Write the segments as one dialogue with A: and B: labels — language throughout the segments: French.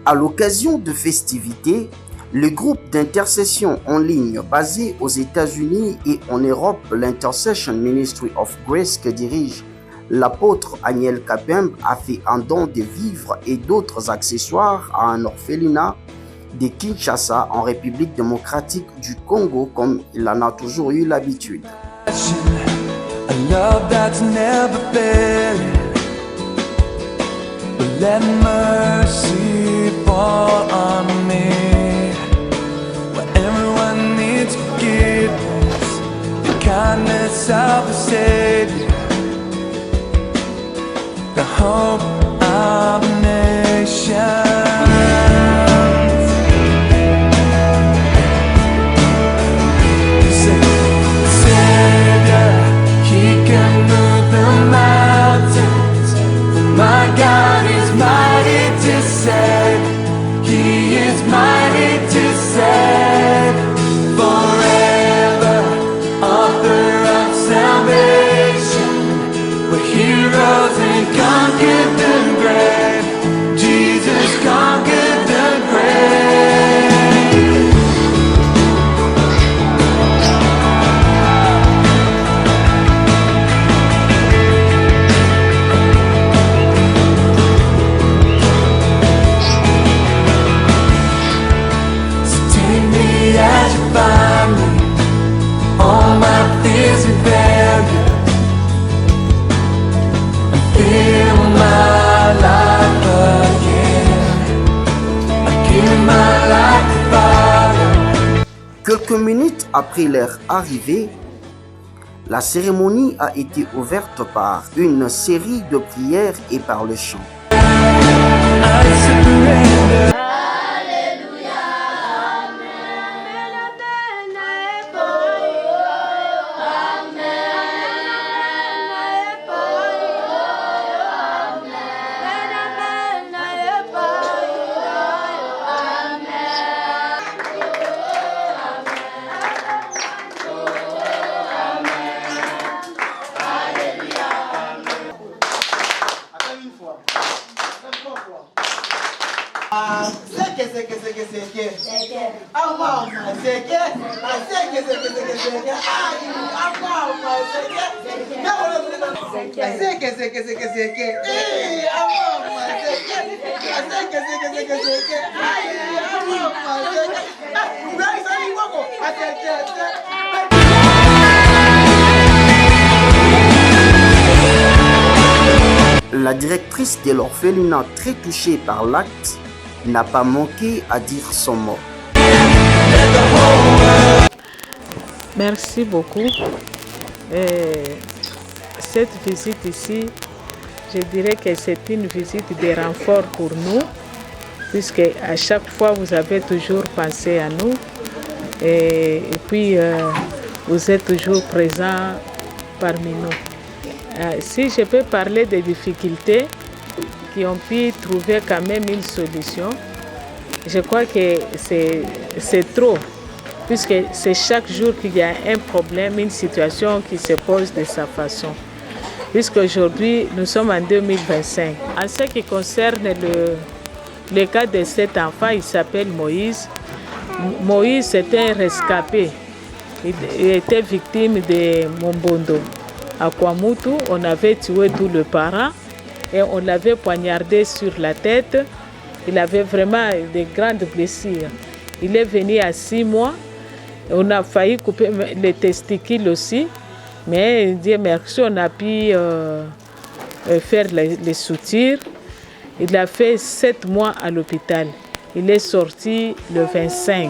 A: À l'occasion de festivités, le groupe d'intercession en ligne basé aux États-Unis et en Europe, l'Intercession Ministry of Grace que dirige l'apôtre Aniel Kapembe a fait un don de vivres et d'autres accessoires à un orphelinat de Kinshasa en République démocratique du Congo comme il en a toujours eu l'habitude.
B: A love that's never faded. Let mercy fall on me. Where everyone needs forgiveness, the kindness of the Savior, the hope of the nation. My God is mighty to save. He is mighty to save. Forever, author of salvation. We're heroes and conquered the grave. Jesus conquered the grave.
A: Quelques minutes après leur arrivée, la cérémonie a été ouverte par une série de prières et par le chant. La directrice de l'orphelinat, très touchée par l'acte, n'a pas manqué à dire son mot.
C: Merci beaucoup. Cette visite ici, je dirais que c'est une visite de renfort pour nous, puisque à chaque fois vous avez toujours pensé à nous et puis vous êtes toujours présent parmi nous. Si je peux parler des difficultés qui ont pu trouver quand même une solution, je crois que c'est trop, puisque c'est chaque jour qu'il y a un problème, une situation qui se pose de sa façon. Puisqu'aujourd'hui, nous sommes en 2025. En ce qui concerne le cas de cet enfant, il s'appelle Moïse. Moïse était un rescapé. Il était victime de Mombondo. À Kwamutu, on avait tué tous les parents et on l'avait poignardé sur la tête. Il avait vraiment de grandes blessures. Il est venu à 6 mois. On a failli couper les testicules aussi. Mais Dieu merci, on a pu faire les soutures. Il a fait 7 mois à l'hôpital. Il est sorti le 25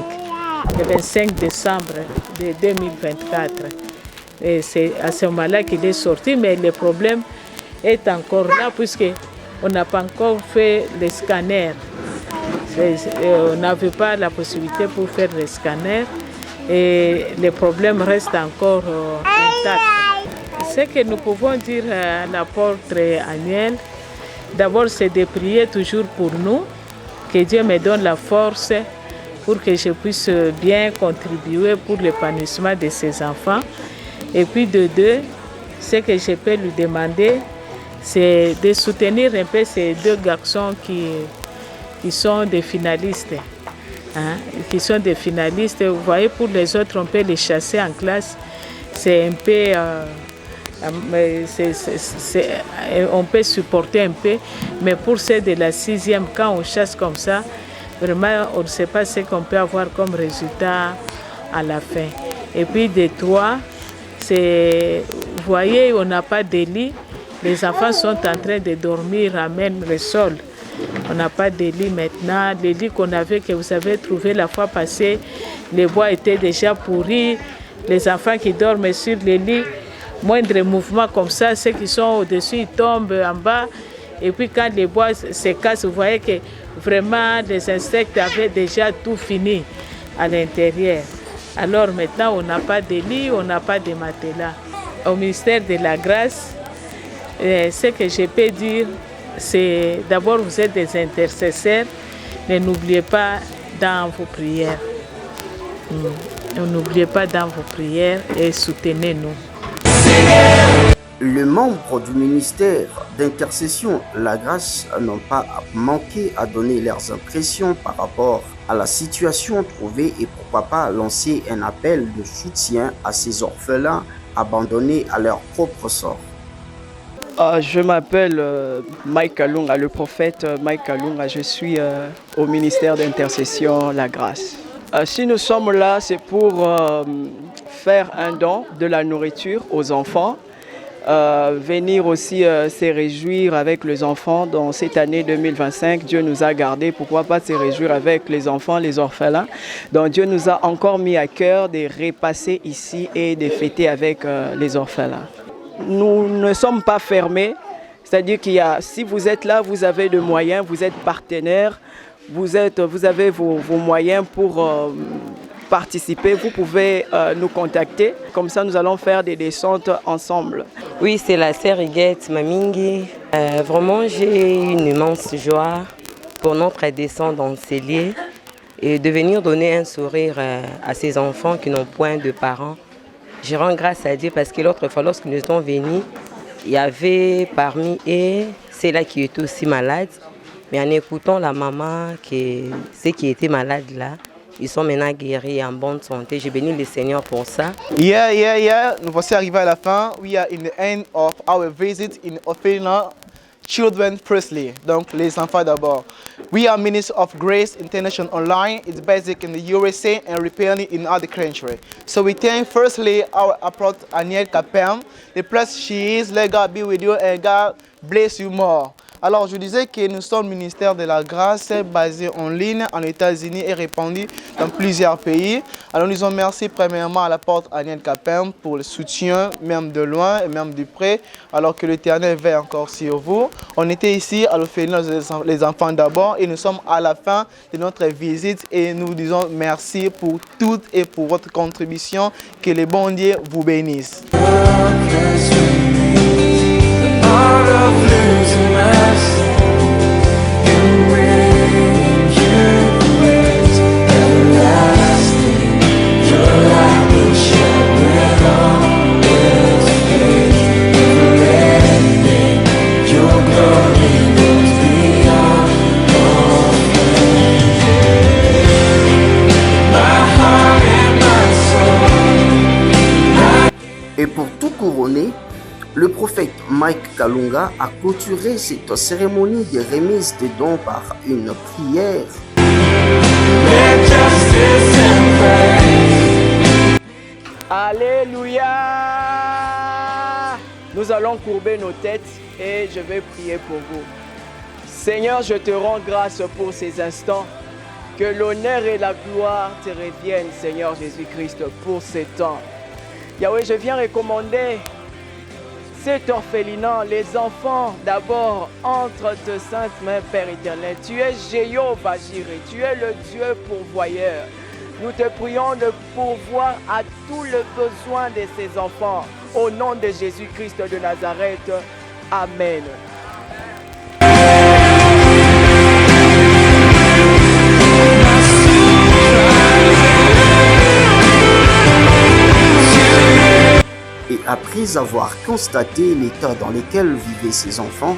C: décembre de 2024. Et c'est à ce moment-là qu'il est sorti, mais le problème est encore là puisqu'on n'a pas encore fait les scanners. On n'avait pas la possibilité pour faire les scanners et le problème reste encore intact. Ce que nous pouvons dire à l'apôtre Aniel, d'abord c'est de prier toujours pour nous, que Dieu me donne la force pour que je puisse bien contribuer pour l'épanouissement de ces enfants. Et puis de deux, ce que je peux lui demander, c'est de soutenir un peu ces 2 garçons qui sont des finalistes. Hein, qui sont des finalistes. Vous voyez, pour les autres, on peut les chasser en classe. C'est un peu... on peut supporter un peu, mais pour ceux de la 6e, quand on chasse comme ça, vraiment, on ne sait pas ce qu'on peut avoir comme résultat à la fin. Et puis, des 3, vous voyez, on n'a pas de lit. Les enfants sont en train de dormir à même le sol. On n'a pas de lit maintenant. Les lits qu'on avait, que vous avez trouvé la fois passée, les bois étaient déjà pourris. Les enfants qui dorment sur les lits, moindre mouvement comme ça, ceux qui sont au-dessus, ils tombent en bas. Et puis quand les bois se cassent, vous voyez que vraiment les insectes avaient déjà tout fini à l'intérieur. Alors maintenant, on n'a pas de lit, on n'a pas de matelas. Au ministère de la Grâce, ce que je peux dire, c'est d'abord vous êtes des intercesseurs, mais n'oubliez pas dans vos prières. N'oubliez pas dans vos prières et soutenez-nous.
A: Les membres du ministère d'intercession La Grâce n'ont pas manqué à donner leurs impressions par rapport à la situation trouvée et pourquoi pas lancer un appel de soutien à ces orphelins abandonnés à leur propre sort.
D: Je m'appelle Mike Kalunga, le prophète Mike Kalunga. Je suis au ministère d'intercession La Grâce. Si nous sommes là, c'est pour faire un don de la nourriture aux enfants. Venir aussi se réjouir avec les enfants dans cette année 2025. Dieu nous a gardés, pourquoi pas se réjouir avec les enfants, les orphelins. Donc Dieu nous a encore mis à cœur de repasser ici et de fêter avec les orphelins. Nous ne sommes pas fermés, c'est-à-dire si vous êtes là, vous avez des moyens, vous êtes partenaire, vous avez vos moyens pour participer, vous pouvez nous contacter. Comme ça, nous allons faire des descentes ensemble.
E: Oui, c'est la sœur Iguette Mamingi. Vraiment, j'ai une immense joie pour notre descente dans ces lieux et de venir donner un sourire à ces enfants qui n'ont point de parents. Je rends grâce à Dieu parce que l'autre fois, lorsque nous étions venus, il y avait parmi eux celle-là qui était aussi malade. Mais en écoutant la maman, ceux qui étaient malades là, ils sont maintenant guéris en bonne santé. Je bénis le Seigneur pour ça.
F: Nous voici arrivés à la fin. We are in the end of our visit in Ophéna. Children firstly, donc les enfants d'abord. We are Ministry of Grace International Online. It's based in the USA and repairing in other countries. So we thank firstly our approach Aniel Capem. The place she is, let God be with you and God bless you more. Alors, je disais que nous sommes le ministère de la Grâce basé en ligne en États-Unis et répandu dans plusieurs pays. Alors, nous disons merci premièrement à la porte Aniel Capem pour le soutien, même de loin et même du près, alors que l'Éternel veille encore sur vous. On était ici à l'Ophéna, les enfants d'abord, et nous sommes à la fin de notre visite et nous disons merci pour toutes et pour votre contribution. Que le bon Dieu vous bénisse.
A: Et pour tout couronner, le prophète Mike Kalunga a clôturé cette cérémonie de remise des dons par une prière.
D: Alléluia! Nous allons courber nos têtes et je vais prier pour vous. Seigneur, je te rends grâce pour ces instants. Que l'honneur et la gloire te reviennent, Seigneur Jésus-Christ, pour ces temps. Yahweh, je viens recommander cet orphelinat, les enfants d'abord, entre tes saintes mains, Père éternel. Tu es Jéhovah Jireh, tu es le Dieu pourvoyeur. Nous te prions de pourvoir à tous les besoins de ces enfants. Au nom de Jésus-Christ de Nazareth. Amen.
A: Et après avoir constaté l'état dans lequel vivaient ces enfants,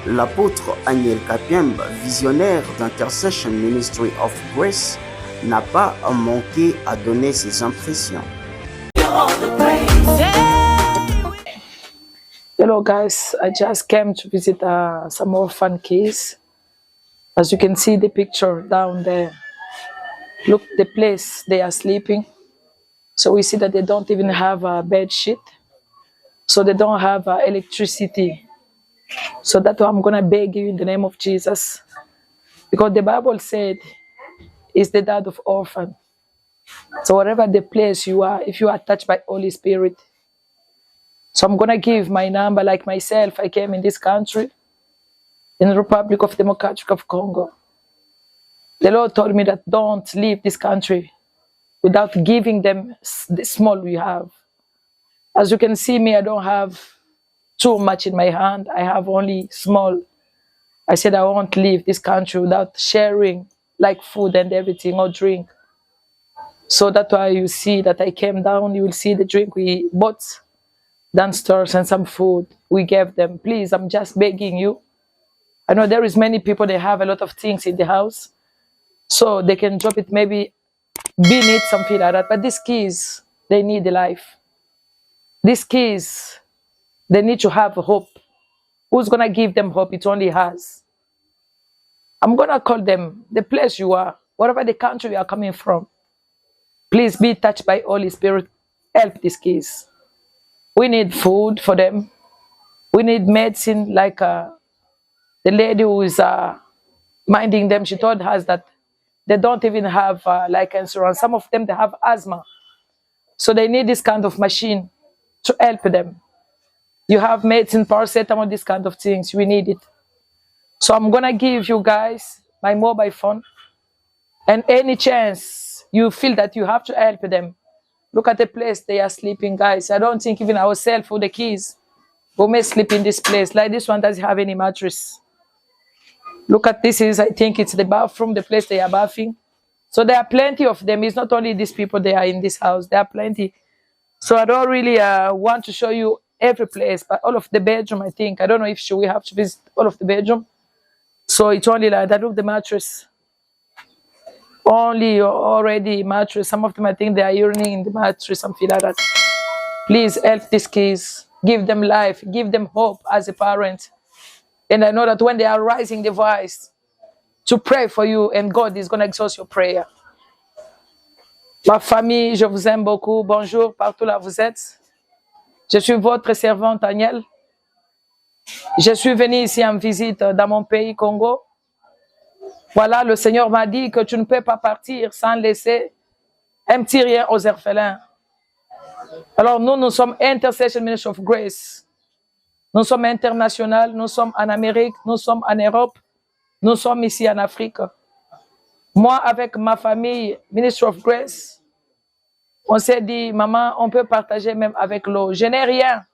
A: l'apôtre Aniel Kapembe, visionnaire d'Intercession Ministry of Grace, n'a pas manqué à donner ses impressions.
G: Hello guys, I just came to visit some orphan kids. As you can see the picture down there, look the place they are sleeping. So we see that they don't even have a bed sheet. So they don't have electricity. So that's why I'm going to beg you in the name of Jesus. Because the Bible said, is the dad of orphan. So wherever the place you are, if you are touched by Holy Spirit. So I'm going to give my number like myself. I came in this country, in the Republic of Democratic of Congo. The Lord told me that don't leave this country without giving them the small we have. As you can see me, I don't have too much in my hand. I have only small. I said I won't leave this country without sharing like food and everything or drink. So that's why you see that I came down. You will see the drink we bought downstairs and some food we gave them. Please, I'm just begging you. I know there is many people, they have a lot of things in the house. So they can drop it maybe beneath something like that. But these kids, they need a life. These kids, they need to have hope. Who's going to give them hope? It only has. I'm going to call them, the place you are, whatever the country you are coming from. Please be touched by Holy Spirit. Help these kids. We need food for them. We need medicine like the lady who is minding them. She told us that they don't even have like insurance. Some of them, they have asthma. So they need this kind of machine to help them. You have medicine, paracetamol, this kind of things. We need it. So I'm going to give you guys my mobile phone. And any chance you feel that you have to help them, look at the place they are sleeping, guys. I don't think even ourselves or the kids who may sleep in this place. Like this one doesn't have any mattress. Look at this is, I think it's the bathroom, the place they are bathing. So there are plenty of them. It's not only these people they are in this house. There are plenty. So I don't really want to show you every place, but all of the bedroom, I think. I don't know if we have to visit all of the bedroom. So it's only like that. Look, the mattress. Only already mattress. Some of them, I think they are urinating in the mattress, something like that. Please help these kids. Give them life. Give them hope as a parent. And I know that when they are raising the voice to pray for you, and God is going to exauce your prayer. Ma famille, je vous aime beaucoup. Bonjour, partout là vous êtes. Je suis votre servante Aniel. Je suis venu ici en visite dans mon pays, Congo. Voilà, le Seigneur m'a dit que tu ne peux pas partir sans laisser un petit rien aux orphelins. Alors nous sommes Intercession Ministry of Grace. Nous sommes internationaux, nous sommes en Amérique, nous sommes en Europe, nous sommes ici en Afrique. Moi, avec ma famille, Ministry of Grace, on s'est dit, maman, on peut partager même avec l'eau. Je n'ai rien.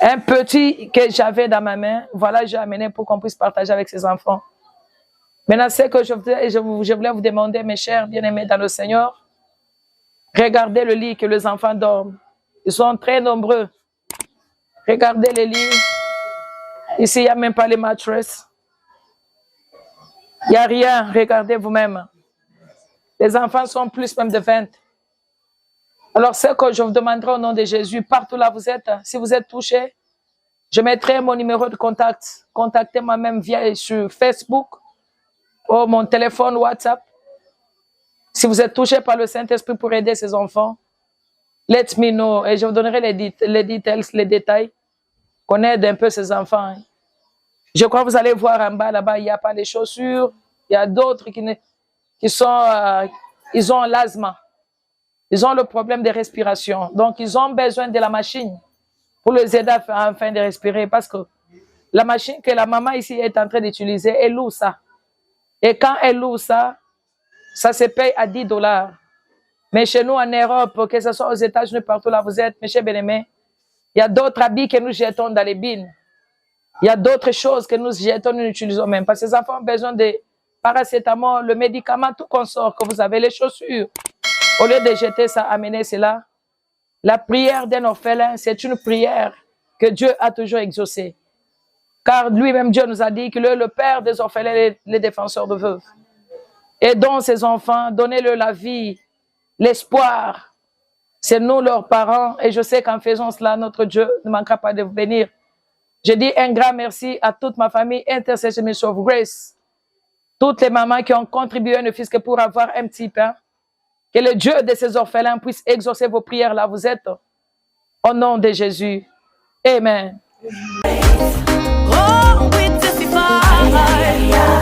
G: Un petit que j'avais dans ma main, voilà, j'ai amené pour qu'on puisse partager avec ses enfants. Maintenant, ce que je voulais vous demander, mes chers bien-aimés dans le Seigneur, regardez le lit que les enfants dorment. Ils sont très nombreux. Regardez les lits. Ici, il n'y a même pas les mattresses. Il n'y a rien. Regardez vous-même. Les enfants sont plus même de 20. Alors, ce que je vous demanderai au nom de Jésus, partout là vous êtes, si vous êtes touchés, je mettrai mon numéro de contact. Contactez-moi même via sur Facebook ou mon téléphone WhatsApp. Si vous êtes touché par le Saint-Esprit pour aider ces enfants, let me know et je vous donnerai les détails qu'on aide un peu ces enfants. Je crois que vous allez voir en bas là-bas, il n'y a pas les chaussures, il y a d'autres qui sont, ils ont l'asthme, ils ont le problème de respiration, donc ils ont besoin de la machine pour les aider afin de respirer parce que la machine que la maman ici est en train d'utiliser, elle loue ça. Et quand elle loue ça, ça se paye à $10. Mais chez nous en Europe, que ce soit aux États-Unis, partout là vous êtes, mes chers bien-aimés, il y a d'autres habits que nous jetons dans les bines. Il y a d'autres choses que nous jetons, nous n'utilisons même. Parce que les enfants ont besoin de paracétamol, le médicament, tout consort que vous avez, les chaussures. Au lieu de jeter ça, amener cela. La prière d'un orphelin, c'est une prière que Dieu a toujours exaucée. Car lui-même, Dieu nous a dit qu'il est le Père des orphelins et les défenseurs de veuves. Aidons ces enfants, donnez-leur la vie, l'espoir. C'est nous leurs parents et je sais qu'en faisant cela, notre Dieu ne manquera pas de vous bénir. Je dis un grand merci à toute ma famille Intercession Ministry of Grace. Toutes les mamans qui ont contribué ne fût-ce que pour avoir un petit pain. Que le Dieu de ces orphelins puisse exaucer vos prières là où vous êtes. Au nom de Jésus. Amen.
B: Oh, we testify.